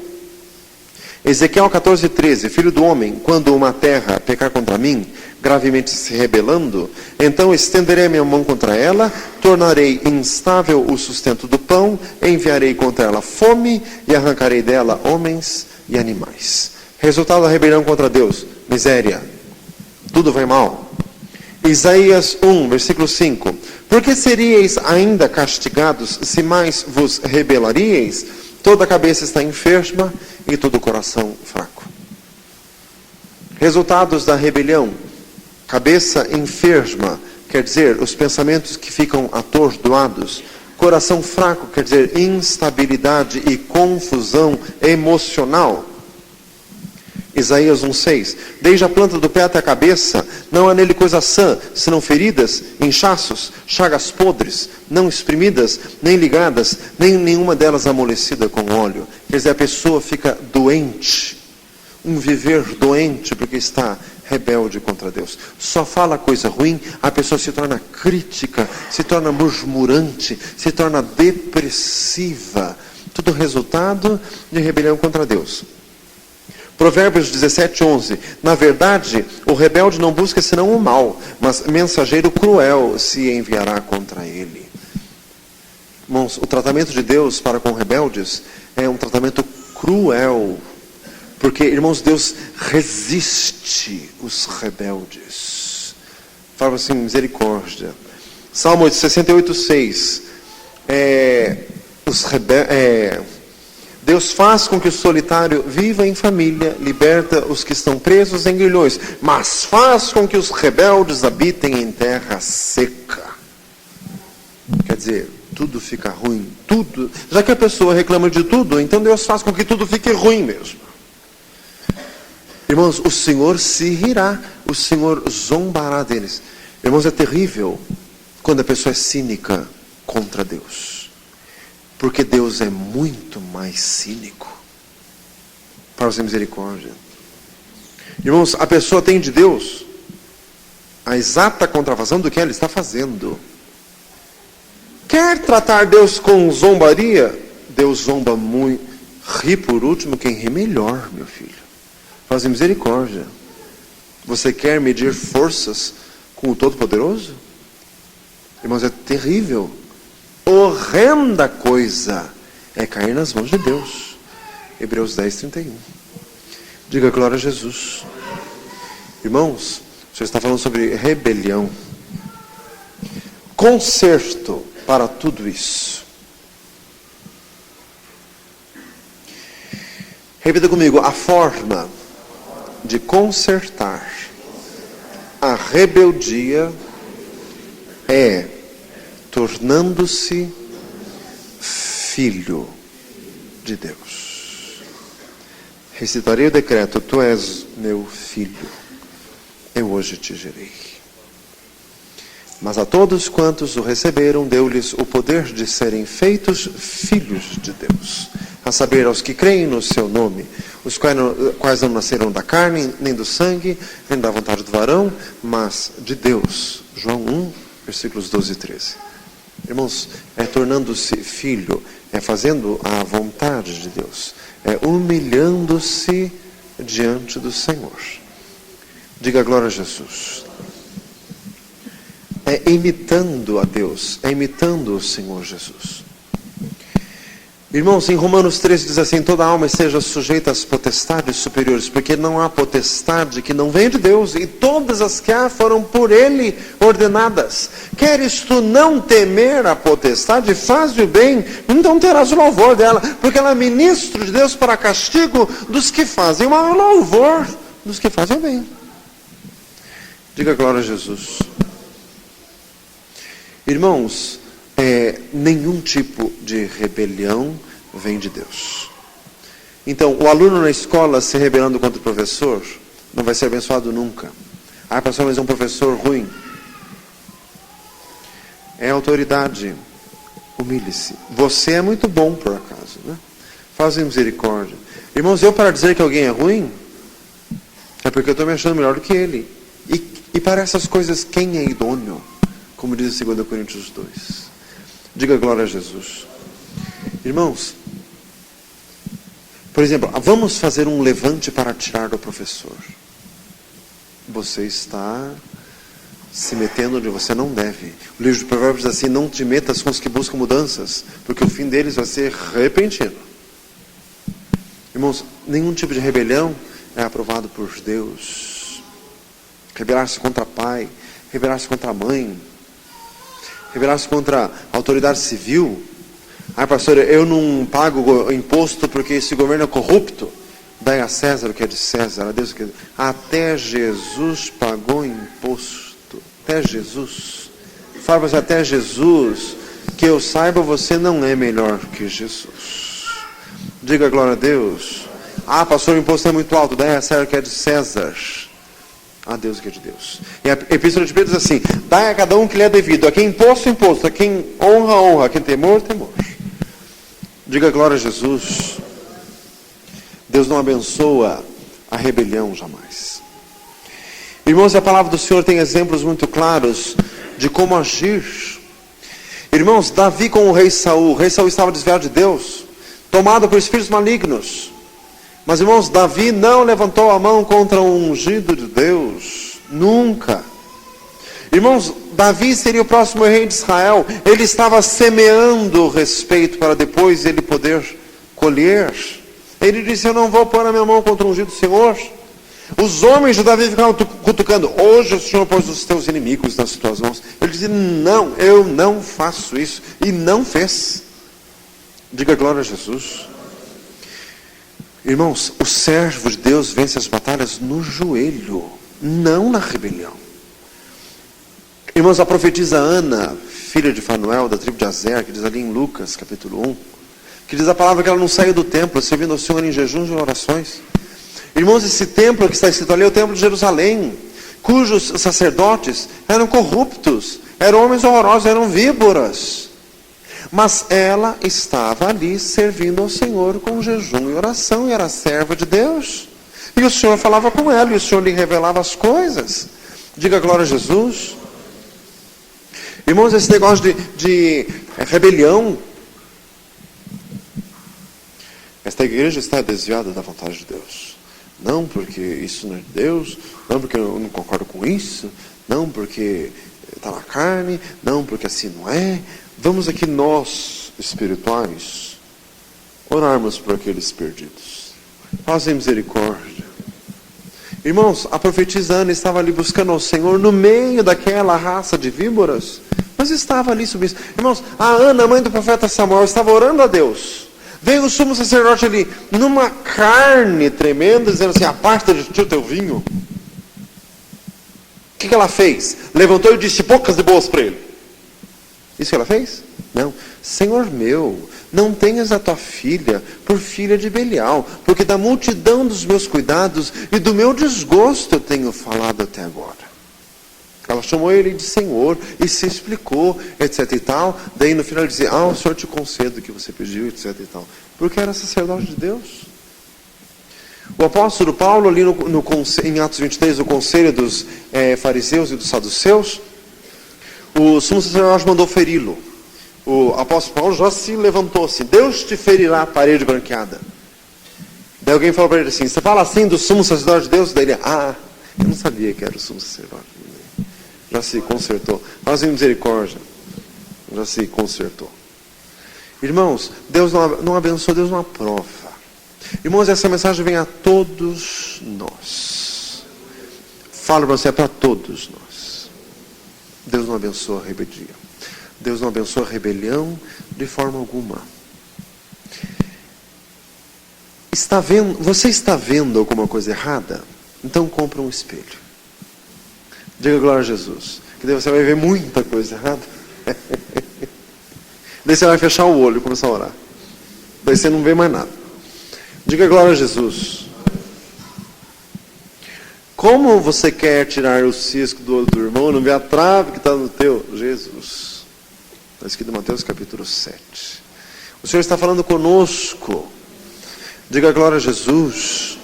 Ezequiel 14:13, filho do homem, quando uma terra pecar contra mim, gravemente se rebelando, então estenderei a minha mão contra ela, tornarei instável o sustento do pão, enviarei contra ela fome e arrancarei dela homens e animais. Resultado da rebelião contra Deus: miséria. Tudo vai mal. Isaías 1, versículo 5. Porque seríeis ainda castigados se mais vos rebelaríeis? Toda a cabeça está enferma e todo o coração fraco. Resultados da rebelião: cabeça enferma, quer dizer, os pensamentos que ficam atordoados. Coração fraco, quer dizer, instabilidade e confusão emocional. Isaías 1,6. Desde a planta do pé até a cabeça, não há nele coisa sã, senão feridas, inchaços, chagas podres, não exprimidas, nem ligadas, nem nenhuma delas amolecida com óleo. Quer dizer, a pessoa fica doente, um viver doente, porque está rebelde contra Deus. Só fala coisa ruim, a pessoa se torna crítica, se torna murmurante, se torna depressiva. Tudo resultado de rebelião contra Deus. Provérbios 17:11. Na verdade, o rebelde não busca senão o mal, mas mensageiro cruel se enviará contra ele. Irmãos, o tratamento de Deus para com rebeldes é um tratamento cruel. Porque, irmãos, Deus resiste os rebeldes. Fala assim, misericórdia. Salmo 68:6. Deus faz com que o solitário viva em família, liberta os que estão presos em grilhões, mas faz com que os rebeldes habitem em terra seca. Quer dizer, tudo fica ruim, tudo. Já que a pessoa reclama de tudo, então Deus faz com que tudo fique ruim mesmo. Irmãos, o Senhor se rirá, o Senhor zombará deles. Irmãos, é terrível quando a pessoa é cínica contra Deus. Porque Deus é muito mais cínico. Para você misericórdia. Irmãos, a pessoa tem de Deus a exata contrafação do que ela está fazendo. Quer tratar Deus com zombaria? Deus zomba muito. Ri por último quem ri melhor, meu filho. Faz misericórdia. Você quer medir forças com o Todo-Poderoso? Irmãos, é terrível. Horrenda coisa é cair nas mãos de Deus. Hebreus 10:31. Diga glória a Jesus. Irmãos, o Senhor está falando sobre rebelião. Conserto para tudo isso. Repita comigo: a forma de consertar a rebeldia é tornando-se filho de Deus. Recitarei o decreto: tu és meu filho, eu hoje te gerei. Mas a todos quantos o receberam, deu-lhes o poder de serem feitos filhos de Deus. A saber, aos que creem no seu nome, os quais não nasceram da carne, nem do sangue, nem da vontade do varão, mas de Deus. João 1, versículos 12 e 13. Irmãos, é tornando-se filho, é fazendo a vontade de Deus, é humilhando-se diante do Senhor. Diga glória a Jesus. É imitando a Deus, é imitando o Senhor Jesus. Irmãos, em Romanos 13 diz assim: toda alma esteja sujeita às potestades superiores, porque não há potestade que não venha de Deus, e todas as que há foram por Ele ordenadas. Queres tu não temer a potestade? Faz o bem, então terás o louvor dela, porque ela é ministro de Deus para castigo dos que fazem o mal, louvor dos que fazem o bem. Diga glória a Jesus. Irmãos, nenhum tipo de rebelião vem de Deus. Então, o aluno na escola se rebelando contra o professor não vai ser abençoado nunca. Ah, pastor, mas é um professor ruim. É autoridade. Humilhe-se. Você é muito bom, por acaso, né? Faz misericórdia. Irmãos, eu para dizer que alguém é ruim, é porque eu estou me achando melhor do que ele. E para essas coisas, quem é idôneo? Como diz 2 Coríntios 2. Diga glória a Jesus. Irmãos, por exemplo, vamos fazer um levante para tirar do professor. você está se metendo onde você não deve. O livro de Provérbios diz assim: não te metas com os que buscam mudanças, porque o fim deles vai ser repentino. Irmãos, nenhum tipo de rebelião é aprovado por Deus. Rebelar-se contra pai, rebelar-se contra a mãe, rebelar-se contra a autoridade civil. Pastor, eu não pago imposto porque esse governo é corrupto. Dai a César o que é de César, a Deus o que é de... Até Jesus pagou imposto. Até Jesus. Fala para você, até Jesus. Que eu saiba, você não é melhor que Jesus. Diga glória a Deus. Pastor, o imposto é muito alto. Dai a César o que é de César, a Deus o que é de Deus. E a Epístola de Pedro diz assim: dai a cada um que lhe é devido. A quem imposto, imposto. A quem honra, honra. A quem temor, temor. Diga glória a Jesus. Deus não abençoa a rebelião jamais. Irmãos, a palavra do Senhor tem exemplos muito claros de como agir. Irmãos, Davi com o rei Saul estava desviado de Deus, tomado por espíritos malignos. Mas, irmãos, Davi não levantou a mão contra o ungido de Deus, nunca. Irmãos, Davi seria o próximo rei de Israel. Ele estava semeando o respeito para depois ele poder colher. Ele disse: eu não vou pôr a minha mão contra o ungido do Senhor. Os homens de Davi ficaram cutucando: hoje o Senhor pôs os teus inimigos nas tuas mãos. Ele disse: não, eu não faço isso. E não fez. Diga glória a Jesus. Irmãos, o servo de Deus vence as batalhas no joelho, não na rebelião. Irmãos, a profetisa Ana, filha de Fanuel, da tribo de Azer, que diz ali em Lucas, capítulo 1, que diz a palavra que ela não saiu do templo, servindo ao Senhor em jejuns e orações. Irmãos, esse templo que está escrito ali é o templo de Jerusalém, cujos sacerdotes eram corruptos, eram homens horrorosos, eram víboras. Mas ela estava ali servindo ao Senhor com jejum e oração, e era serva de Deus. E o Senhor falava com ela, e o Senhor lhe revelava as coisas. Diga glória a Jesus. Irmãos, esse negócio de rebelião, esta igreja está desviada da vontade de Deus. Não porque isso não é de Deus, não porque eu não concordo com isso, não porque está na carne, não porque assim não é. Vamos aqui nós, espirituais, orarmos por aqueles perdidos. Fazer misericórdia. Irmãos, a profetisa Ana estava ali buscando ao Senhor no meio daquela raça de víboras, mas estava ali submissa. Irmãos, a Ana, mãe do profeta Samuel, estava orando a Deus. Veio o sumo sacerdote ali, numa carne tremenda, dizendo assim: aparta de ti o teu vinho. O que ela fez? Levantou e disse poucas e boas para ele. Isso que ela fez? Não. Senhor meu, não tenhas a tua filha por filha de Belial, porque da multidão dos meus cuidados e do meu desgosto eu tenho falado até agora. Ela chamou ele de Senhor e se explicou, etc e tal. Daí no final ele dizia: o Senhor te concede o que você pediu, etc e tal. Porque era sacerdote de Deus. O apóstolo Paulo, ali em Atos 23, no conselho dos fariseus e dos saduceus, o sumo sacerdote mandou feri-lo. O apóstolo Paulo já se levantou assim: Deus te ferirá a parede branqueada. Daí alguém falou para ele assim: você fala assim do sumo sacerdote de Deus? Daí ele: eu não sabia que era o sumo sacerdote. Já se consertou. Faz misericórdia. Já se consertou. Irmãos, Deus não abençoa, Deus não aprova. Irmãos, essa mensagem vem a todos nós. Falo para você, é para todos nós. Deus não abençoa a rebeldia. Deus não abençoa a rebelião de forma alguma. Você está vendo alguma coisa errada? Então compra um espelho. Diga glória a Jesus. Que daí você vai ver muita coisa errada. Daí você vai fechar o olho e começar a orar. Daí você não vê mais nada. Diga glória a Jesus. Como você quer tirar o cisco do olho do irmão e não vê a trave que está no teu? Jesus. Está escrito em Mateus capítulo 7. O Senhor está falando conosco. Diga glória a Jesus.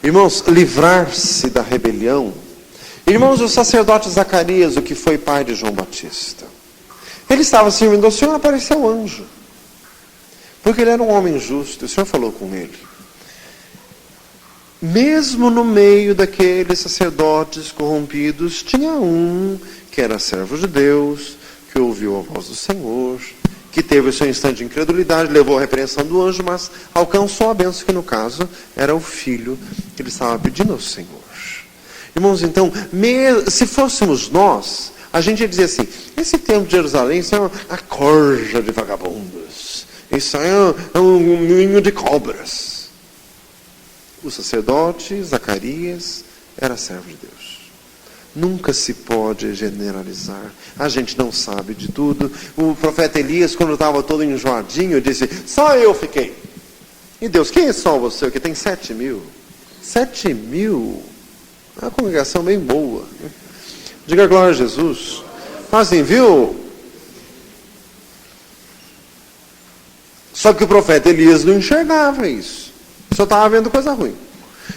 Irmãos, livrar-se da rebelião. Irmãos, o sacerdote Zacarias, o que foi pai de João Batista, ele estava servindo ao Senhor, apareceu o anjo. Porque ele era um homem justo, o Senhor falou com ele. mesmo no meio daqueles sacerdotes corrompidos, tinha um que era servo de Deus, que ouviu a voz do Senhor, que teve o seu instante de incredulidade, levou a repreensão do anjo, mas alcançou a bênção, que no caso era o filho que ele estava pedindo ao Senhor. Irmãos, então, se fôssemos nós, a gente ia dizer assim: esse templo de Jerusalém, isso é uma corja de vagabundos, isso é um ninho de cobras. O sacerdote Zacarias era servo de Deus. Nunca se pode generalizar. A gente não sabe de tudo. O profeta Elias, quando estava todo enjoadinho, disse: só eu fiquei. E Deus: quem é só você? Que tem 7.000. 7.000? É uma congregação bem boa. Diga glória a Jesus. Assim, viu? Só que o profeta Elias não enxergava isso. Só estava vendo coisa ruim.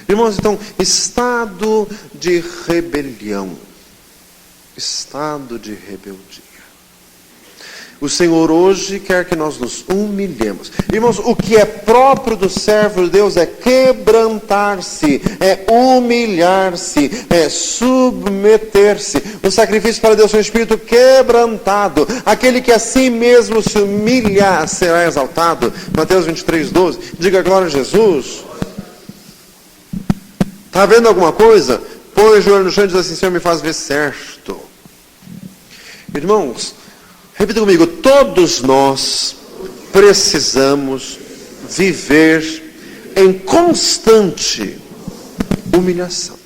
Irmãos, então, estado de rebelião. Estado de rebeldia. O Senhor hoje quer que nós nos humilhemos. Irmãos, o que é próprio do servo de Deus é quebrantar-se, é humilhar-se, é submeter-se. O sacrifício para Deus é um espírito quebrantado. Aquele que a si mesmo se humilhar será exaltado. Mateus 23:12. Diga glória a Jesus. Está vendo alguma coisa? Põe o joelho no chão e diz assim: Senhor, me faz ver certo. Irmãos, repita comigo: todos nós precisamos viver em constante humilhação.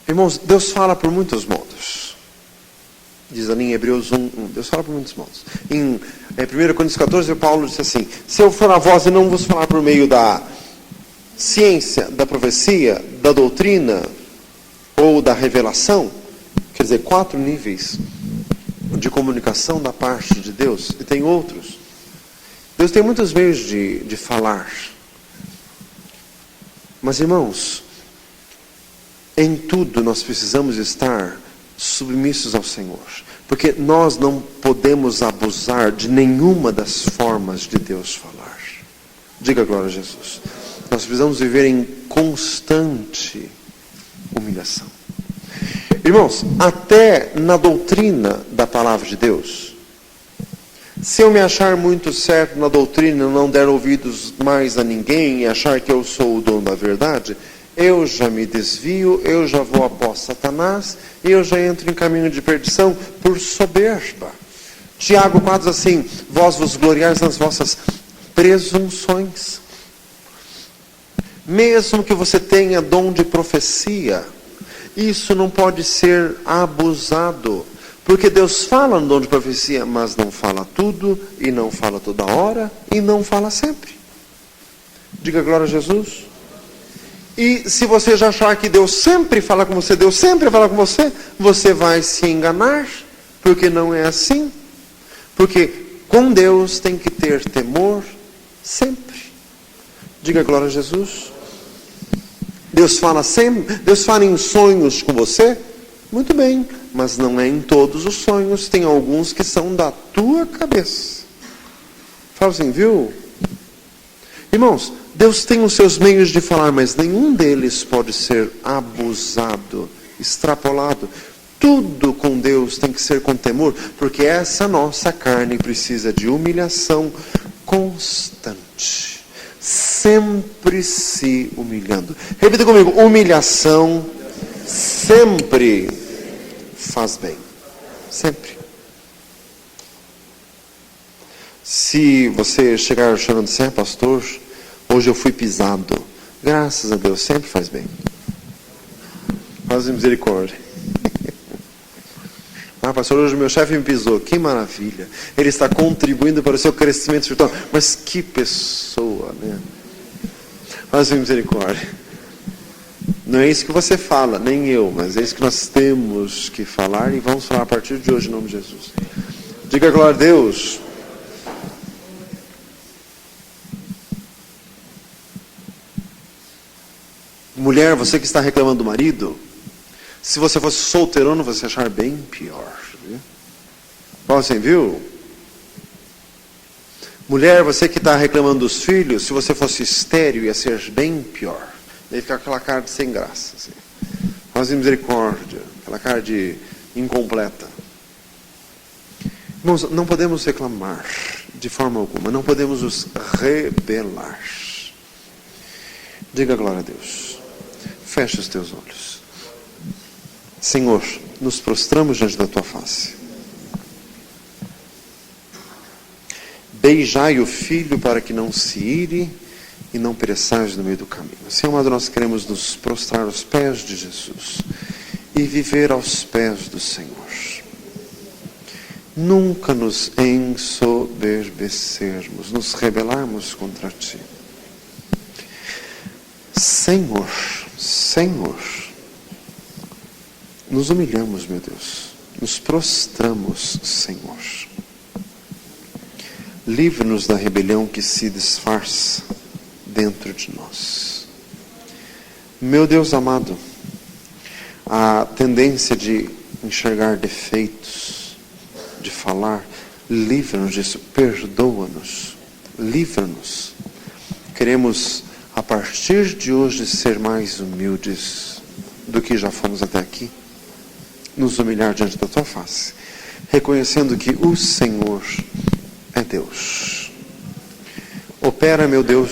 Irmãos, Deus fala por muitos modos. Diz ali em Hebreus 1:1. Deus fala por muitos modos. Em 1 Coríntios 14, Paulo disse assim: se eu for a voz e não vos falar por meio da ciência, da profecia, da doutrina ou da revelação, quer dizer, 4 níveis de comunicação da parte de Deus, e tem outros. Deus tem muitos meios de falar. Mas, irmãos, em tudo nós precisamos estar submissos ao Senhor, porque nós não podemos abusar de nenhuma das formas de Deus falar. Diga glória a Jesus. Nós precisamos viver em constante humilhação. Irmãos, até na doutrina da palavra de Deus, se eu me achar muito certo na doutrina, não der ouvidos mais a ninguém e achar que eu sou o dono da verdade, eu já me desvio, eu já vou após Satanás, e eu já entro em caminho de perdição por soberba. Tiago 4 diz assim: vós vos gloriais nas vossas presunções. Mesmo que você tenha dom de profecia, isso não pode ser abusado. Porque Deus fala no dom de profecia, mas não fala tudo, e não fala toda hora, e não fala sempre. Diga glória a Jesus. E se você já achar que Deus sempre fala com você, Deus sempre fala com você, você vai se enganar, porque não é assim. Porque com Deus tem que ter temor sempre. Diga glória a Jesus. Deus fala sempre, Deus fala em sonhos com você, muito bem, mas não é em todos os sonhos, tem alguns que são da tua cabeça. Fala assim, viu? Irmãos, Deus tem os seus meios de falar, mas nenhum deles pode ser abusado, extrapolado. Tudo com Deus tem que ser com temor, porque essa nossa carne precisa de humilhação constante. Sempre se humilhando. Repita comigo: humilhação sempre faz bem. Sempre. Se você chegar chorando assim: pastor, hoje eu fui pisado, graças a Deus, sempre faz bem. Faz misericórdia. Pastor, hoje meu chefe me pisou, que maravilha. Ele está contribuindo para o seu crescimento espiritual. Mas que pessoa, né? Faz misericórdia. Não é isso que você fala, nem eu, mas é isso que nós temos que falar, e vamos falar a partir de hoje em nome de Jesus. Diga glória a Deus. Mulher, você que está reclamando do marido, se você fosse solteirona, você ia achar bem pior. Viu? Fala assim, viu? Mulher, você que está reclamando dos filhos, se você fosse estéril, ia ser bem pior. Daí fica aquela cara de sem graça. Assim. Faz misericórdia, aquela cara de incompleta. Irmãos, não podemos reclamar de forma alguma, não podemos nos rebelar. Diga glória a Deus. Feche os teus olhos. Senhor, nos prostramos diante da tua face. Beijai o filho para que não se ire e não pereçais no meio do caminho. Senhor amado, nós queremos nos prostrar aos pés de Jesus e viver aos pés do Senhor. Nunca nos ensoberbecermos, nos rebelarmos contra ti. Senhor, Senhor, nos humilhamos, meu Deus, nos prostramos, Senhor. Livre-nos da rebelião que se disfarça dentro de nós. Meu Deus amado, a tendência de enxergar defeitos, de falar, livra-nos disso, perdoa-nos, livra-nos. Queremos, a partir de hoje, ser mais humildes do que já fomos até aqui, nos humilhar diante da tua face, reconhecendo que o Senhor é Deus. Opera, meu Deus,